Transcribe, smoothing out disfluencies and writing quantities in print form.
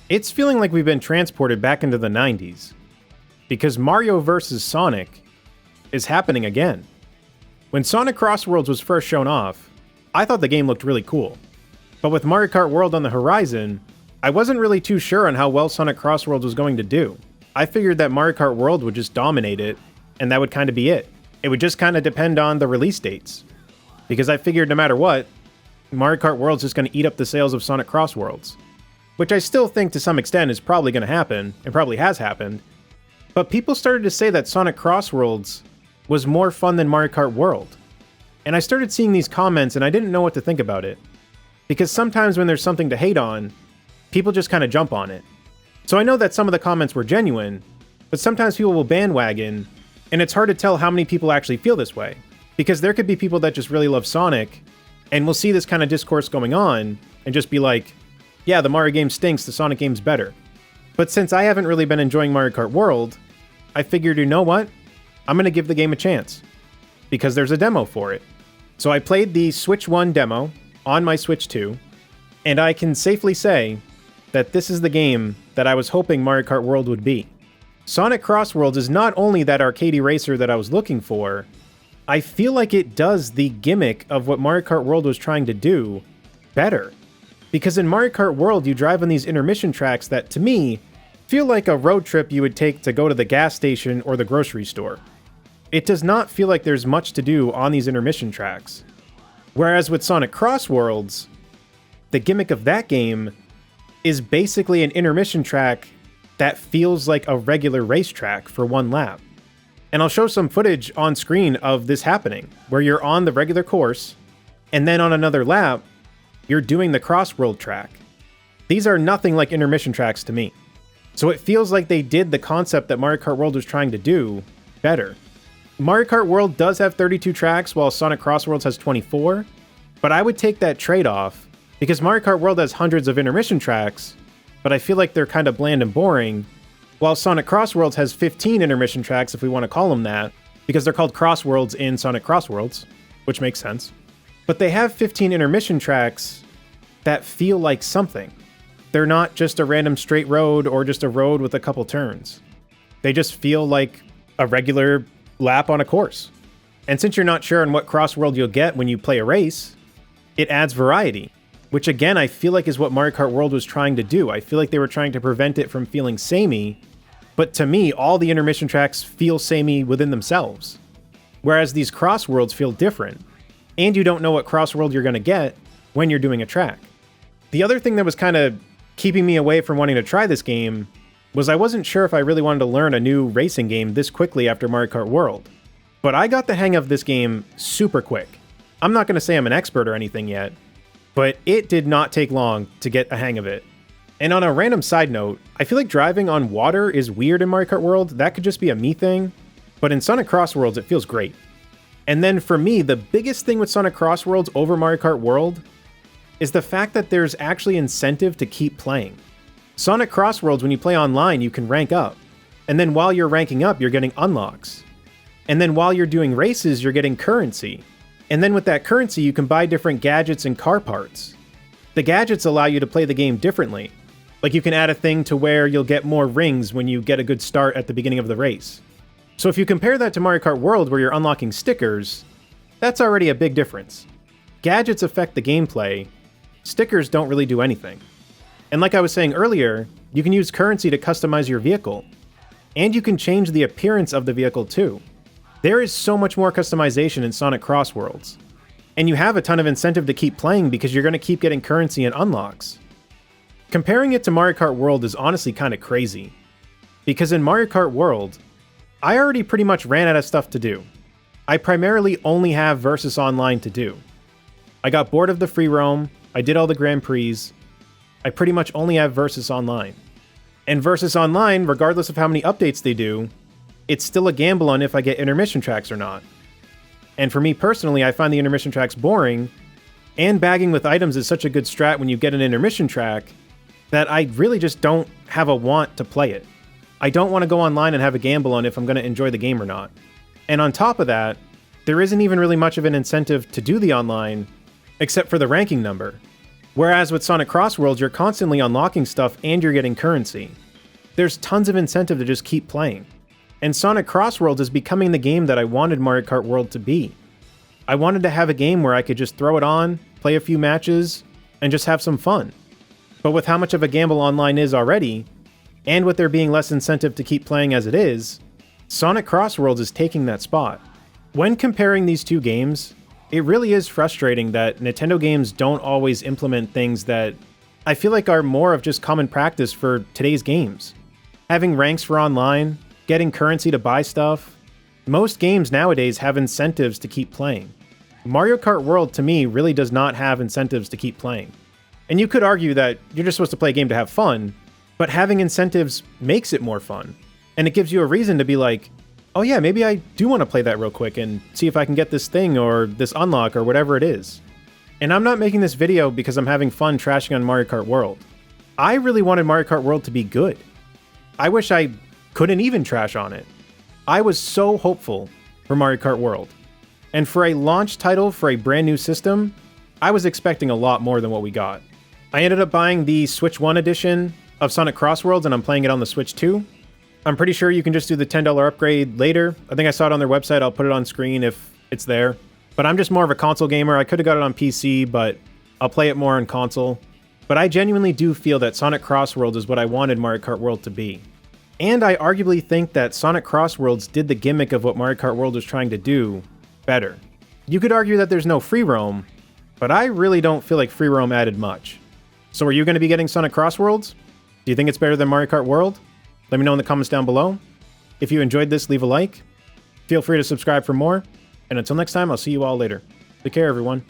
It's feeling like we've been transported back into the 90s, because Mario vs. Sonic is happening again. When Sonic Crossworlds was first shown off, I thought the game looked really cool. But with Mario Kart World on the horizon, I wasn't really too sure on how well Sonic Crossworlds was going to do. I figured that Mario Kart World would just dominate it, and that would kind of be it. It would just kind of depend on the release dates. Because I figured no matter what, Mario Kart World's just going to eat up the sales of Sonic Crossworlds. Which I still think to some extent is probably going to happen, and probably has happened. But people started to say that Sonic Crossworlds was more fun than Mario Kart World. And I started seeing these comments and I didn't know what to think about it. Because sometimes when there's something to hate on, people just kind of jump on it. So I know that some of the comments were genuine, but sometimes people will bandwagon, and it's hard to tell how many people actually feel this way. Because there could be people that just really love Sonic, and will see this kind of discourse going on, and just be like, yeah, the Mario game stinks, the Sonic game's better. But since I haven't really been enjoying Mario Kart World, I figured, you know what? I'm going to give the game a chance. Because there's a demo for it. So I played the Switch 1 demo on my Switch 2, and I can safely say that this is the game that I was hoping Mario Kart World would be. Sonic Crossworlds is not only that arcadey racer that I was looking for, I feel like it does the gimmick of what Mario Kart World was trying to do better. Because in Mario Kart World, you drive on these intermission tracks that, to me, feel like a road trip you would take to go to the gas station or the grocery store. It does not feel like there's much to do on these intermission tracks. Whereas with Sonic Crossworlds, the gimmick of that game is basically an intermission track that feels like a regular racetrack for one lap. And I'll show some footage on screen of this happening, where you're on the regular course, and then on another lap, you're doing the Crossworld track. These are nothing like intermission tracks to me. So it feels like they did the concept that Mario Kart World was trying to do better. Mario Kart World does have 32 tracks, while Sonic Crossworlds has 24, but I would take that trade-off, because Mario Kart World has hundreds of intermission tracks, but I feel like they're kind of bland and boring, while Sonic Crossworlds has 15 intermission tracks, if we want to call them that, because they're called Crossworlds in Sonic Crossworlds, which makes sense. But they have 15 intermission tracks that feel like something. They're not just a random straight road or just a road with a couple turns. They just feel like a regular lap on a course. And since you're not sure on what Crossworld you'll get when you play a race, it adds variety, which again I feel like is what Mario Kart World was trying to do. I feel like they were trying to prevent it from feeling samey, but to me, all the intermission tracks feel samey within themselves. Whereas these Crossworlds feel different, and you don't know what Crossworld you're going to get when you're doing a track. The other thing that was kind of keeping me away from wanting to try this game was I wasn't sure if I really wanted to learn a new racing game this quickly after Mario Kart World. But I got the hang of this game super quick. I'm not going to say I'm an expert or anything yet, but it did not take long to get a hang of it. And on a random side note, I feel like driving on water is weird in Mario Kart World. That could just be a me thing, but in Sonic Crossworlds, it feels great. And then for me, the biggest thing with Sonic Crossworlds over Mario Kart World is the fact that there's actually incentive to keep playing. Sonic Crossworlds, when you play online, you can rank up. And then while you're ranking up, you're getting unlocks. And then while you're doing races, you're getting currency. And then with that currency, you can buy different gadgets and car parts. The gadgets allow you to play the game differently. Like you can add a thing to where you'll get more rings when you get a good start at the beginning of the race. So if you compare that to Mario Kart World where you're unlocking stickers, that's already a big difference. Gadgets affect the gameplay. Stickers don't really do anything. And like I was saying earlier, you can use currency to customize your vehicle. And you can change the appearance of the vehicle too. There is so much more customization in Sonic Crossworlds. And you have a ton of incentive to keep playing because you're going to keep getting currency and unlocks. Comparing it to Mario Kart World is honestly kind of crazy. Because in Mario Kart World, I already pretty much ran out of stuff to do. I primarily only have Versus Online to do. I got bored of the free roam, I did all the Grand Prix, I pretty much only have Versus Online. And Versus Online, regardless of how many updates they do, it's still a gamble on if I get intermission tracks or not. And for me personally, I find the intermission tracks boring, and bagging with items is such a good strat when you get an intermission track, that I really just don't have a want to play it. I don't want to go online and have a gamble on if I'm going to enjoy the game or not. And on top of that, there isn't even really much of an incentive to do the online, except for the ranking number. Whereas with Sonic Crossworlds, you're constantly unlocking stuff and you're getting currency. There's tons of incentive to just keep playing. And Sonic Crossworlds is becoming the game that I wanted Mario Kart World to be. I wanted to have a game where I could just throw it on, play a few matches, and just have some fun. But with how much of a gamble online is already, and with there being less incentive to keep playing as it is, Sonic Crossworlds is taking that spot. When comparing these two games, it really is frustrating that Nintendo games don't always implement things that I feel like are more of just common practice for today's games. Having ranks for online, getting currency to buy stuff. Most games nowadays have incentives to keep playing. Mario Kart World, to me, really does not have incentives to keep playing. And you could argue that you're just supposed to play a game to have fun, but having incentives makes it more fun. And it gives you a reason to be like, oh yeah, maybe I do want to play that real quick and see if I can get this thing or this unlock or whatever it is. And I'm not making this video because I'm having fun trashing on Mario Kart World. I really wanted Mario Kart World to be good. I wish I couldn't even trash on it. I was so hopeful for Mario Kart World. And for a launch title for a brand new system, I was expecting a lot more than what we got. I ended up buying the Switch 1 edition of Sonic Crossworlds and I'm playing it on the Switch 2. I'm pretty sure you can just do the $10 upgrade later. I think I saw it on their website. I'll put it on screen if it's there. But I'm just more of a console gamer. I could have got it on PC, but I'll play it more on console. But I genuinely do feel that Sonic Crossworlds is what I wanted Mario Kart World to be. And I arguably think that Sonic Crossworlds did the gimmick of what Mario Kart World was trying to do better. You could argue that there's no free roam, but I really don't feel like free roam added much. So are you going to be getting Sonic Crossworlds? Do you think it's better than Mario Kart World? Let me know in the comments down below. If you enjoyed this, leave a like. Feel free to subscribe for more. And until next time, I'll see you all later. Take care, everyone.